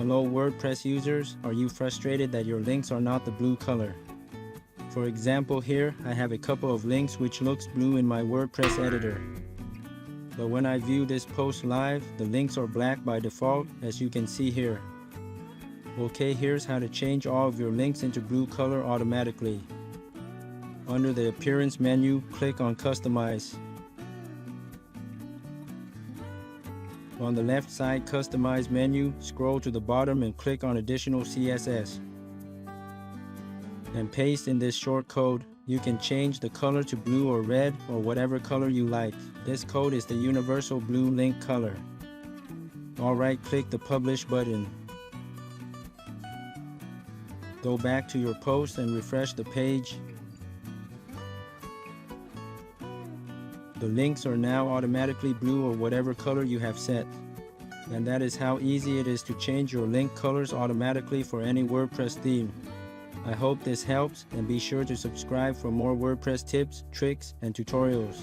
Hello WordPress users, are you frustrated that your links are not the blue color? For example, here I have a couple of links which looks blue in my WordPress editor. But when I view this post live, the links are black by default, as you can see here. Okay, here's how to change all of your links into blue color automatically. Under the Appearance menu, click on Customize. On the left side Customize menu, scroll to the bottom and click on Additional CSS. And paste in this short code. You can change the color to blue or red or whatever color you like. This code is the universal blue link color. Alright, click the Publish button. Go back to your post and refresh the page. The links are now automatically blue or whatever color you have set. And that is how easy it is to change your link colors automatically for any WordPress theme. I hope this helps, and be sure to subscribe for more WordPress tips, tricks, and tutorials.